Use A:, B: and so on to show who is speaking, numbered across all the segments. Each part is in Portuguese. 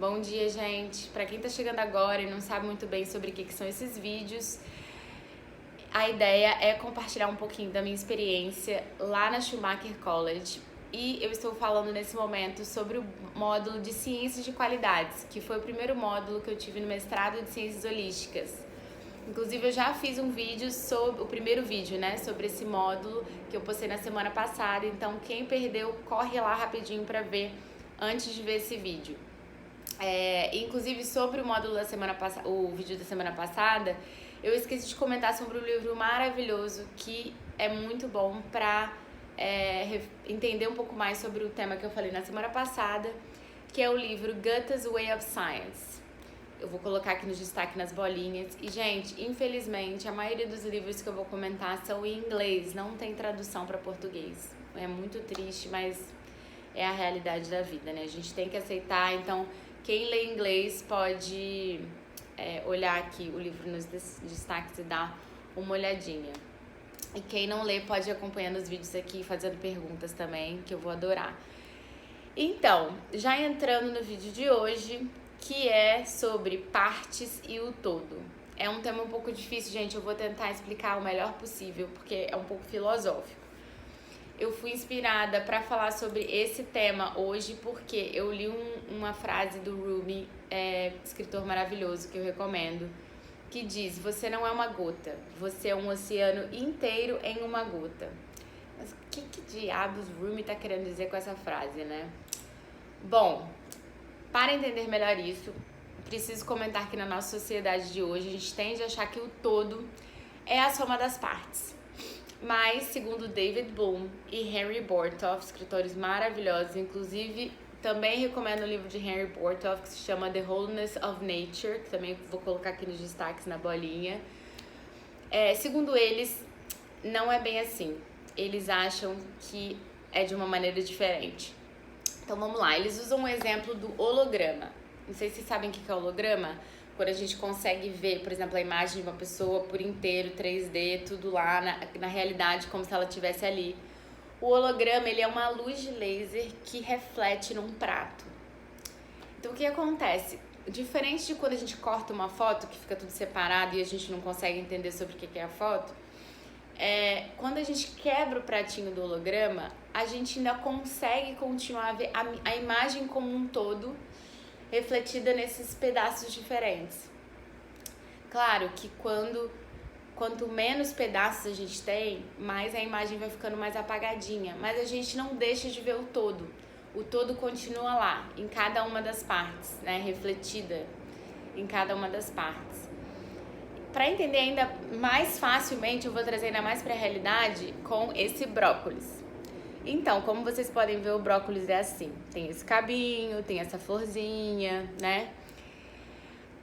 A: Bom dia, gente. Para quem tá chegando agora e não sabe muito bem sobre o que são esses vídeos, a ideia é compartilhar um pouquinho da minha experiência lá na Schumacher College. E eu estou falando nesse momento sobre o módulo de Ciências de Qualidades, que foi o primeiro módulo que eu tive no mestrado de Ciências Holísticas. Inclusive, eu já fiz um vídeo sobre o primeiro vídeo, né, sobre esse módulo que eu postei na semana passada. Então, quem perdeu, corre lá rapidinho para ver antes de ver esse vídeo. Inclusive, sobre o módulo da semana passada, o vídeo da semana passada, eu esqueci de comentar sobre um livro maravilhoso que é muito bom para entender um pouco mais sobre o tema que eu falei na semana passada, que é o livro Goethe's Way of Science. Eu vou colocar aqui no destaque nas bolinhas. E, gente, infelizmente, a maioria dos livros que eu vou comentar são em inglês, não tem tradução para português. É muito triste, mas é a realidade da vida, né? A gente tem que aceitar. Então, quem lê inglês pode olhar aqui o livro nos destaques e dar uma olhadinha. E quem não lê pode ir acompanhando os vídeos aqui, fazendo perguntas também, que eu vou adorar. Então, já entrando no vídeo de hoje, que é sobre partes e o todo. É um tema um pouco difícil, gente, eu vou tentar explicar o melhor possível, porque é um pouco filosófico. Eu fui inspirada para falar sobre esse tema hoje porque eu li uma frase do Rumi, escritor maravilhoso que eu recomendo, que diz: você não é uma gota, você é um oceano inteiro em uma gota. Mas o que diabos Rumi tá querendo dizer com essa frase, né? Bom, para entender melhor isso, preciso comentar que na nossa sociedade de hoje a gente tende a achar que o todo é a soma das partes. Mas, segundo David Bohm e Henry Bortoff, escritores maravilhosos, inclusive também recomendo o livro de Henry Bortoff que se chama The Wholeness of Nature, que também vou colocar aqui nos destaques na bolinha. Segundo eles, não é bem assim. Eles acham que é de uma maneira diferente. Então vamos lá, eles usam um exemplo do holograma. Não sei se vocês sabem o que é holograma. Quando a gente consegue ver, por exemplo, a imagem de uma pessoa por inteiro, 3D, tudo lá na realidade, como se ela estivesse ali. O holograma, ele é uma luz de laser que reflete num prato. Então, o que acontece? Diferente de quando a gente corta uma foto, que fica tudo separado e a gente não consegue entender sobre o que é a foto, quando a gente quebra o pratinho do holograma, a gente ainda consegue continuar a ver a imagem como um todo, refletida nesses pedaços diferentes. Claro que quanto menos pedaços a gente tem, mais a imagem vai ficando mais apagadinha, mas a gente não deixa de ver o todo. O todo continua lá, em cada uma das partes, né, refletida em cada uma das partes. Para entender ainda mais facilmente, eu vou trazer ainda mais para a realidade com esse brócolis. Então, como vocês podem ver, o brócolis é assim. Tem esse cabinho, tem essa florzinha, né?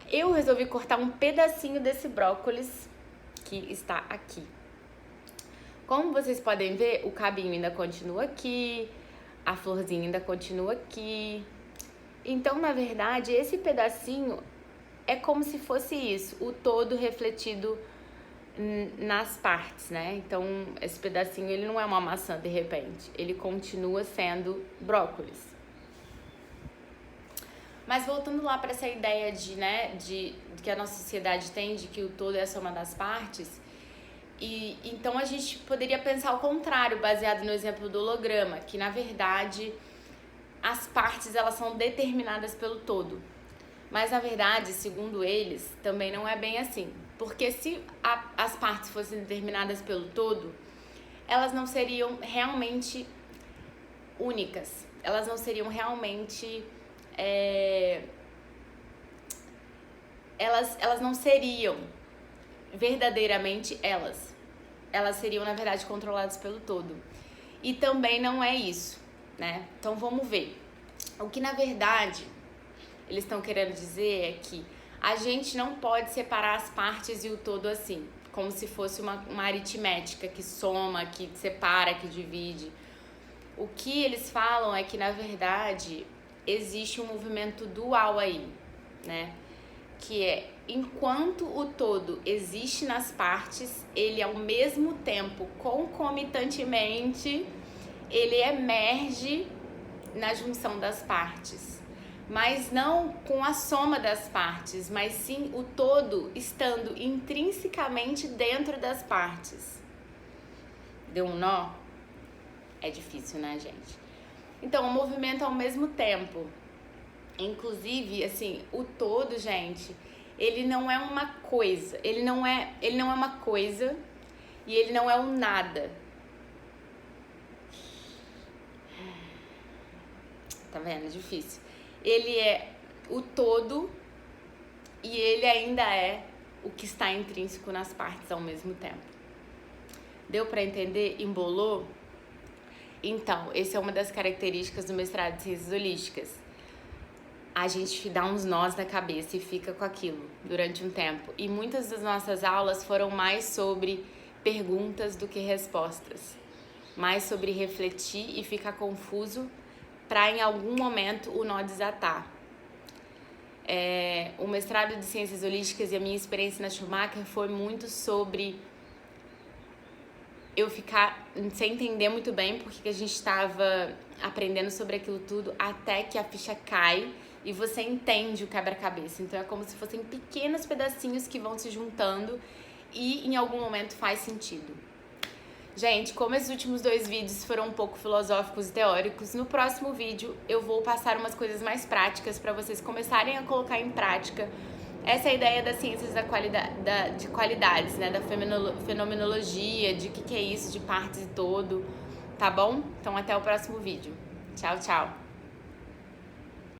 A: Eu resolvi cortar um pedacinho desse brócolis que está aqui. Como vocês podem ver, o cabinho ainda continua aqui, a florzinha ainda continua aqui. Então, na verdade, esse pedacinho é como se fosse isso, o todo refletido nas partes, né? Então, esse pedacinho, ele não é uma maçã de repente, ele continua sendo brócolis. Mas voltando lá para essa ideia de que a nossa sociedade tem, de que o todo é a soma das partes, e então a gente poderia pensar ao contrário, baseado no exemplo do holograma, que na verdade as partes elas são determinadas pelo todo. Mas na verdade, segundo eles, também não é bem assim. Porque se as partes fossem determinadas pelo todo, elas não seriam realmente únicas. Elas não seriam realmente... Elas não seriam verdadeiramente elas. Elas seriam, na verdade, controladas pelo todo. E também não é isso, né? Então vamos ver. O que na verdade eles estão querendo dizer é que a gente não pode separar as partes e o todo assim, como se fosse uma aritmética que soma, que separa, que divide. O que eles falam é que, na verdade, existe um movimento dual aí, né? Que é, enquanto o todo existe nas partes, ele ao mesmo tempo, concomitantemente, ele emerge na junção das partes. mas não com a soma das partes, mas sim o todo estando intrinsecamente dentro das partes. Deu um nó? É difícil, né, gente? Então, o movimento ao mesmo tempo. Inclusive, assim, o todo, gente, ele não é uma coisa, ele não é uma coisa e ele não é um nada. Tá vendo? É difícil. Ele é o todo e ele ainda é o que está intrínseco nas partes ao mesmo tempo. Deu pra entender? Embolou? Então, essa é uma das características do mestrado de Ciências Holísticas. A gente dá uns nós na cabeça e fica com aquilo durante um tempo. E muitas das nossas aulas foram mais sobre perguntas do que respostas. Mais sobre refletir e ficar confuso para em algum momento o nó desatar. O mestrado de Ciências Holísticas e a minha experiência na Schumacher foi muito sobre eu ficar sem entender muito bem porque que a gente estava aprendendo sobre aquilo tudo até que a ficha cai e você entende o quebra-cabeça. Então é como se fossem pequenos pedacinhos que vão se juntando e em algum momento faz sentido. Gente, como esses últimos 2 vídeos foram um pouco filosóficos e teóricos, no próximo vídeo eu vou passar umas coisas mais práticas para vocês começarem a colocar em prática essa ideia das ciências de qualidades, né? Da fenomenologia, de que é isso, de partes e todo, tá bom? Então até o próximo vídeo. Tchau, tchau!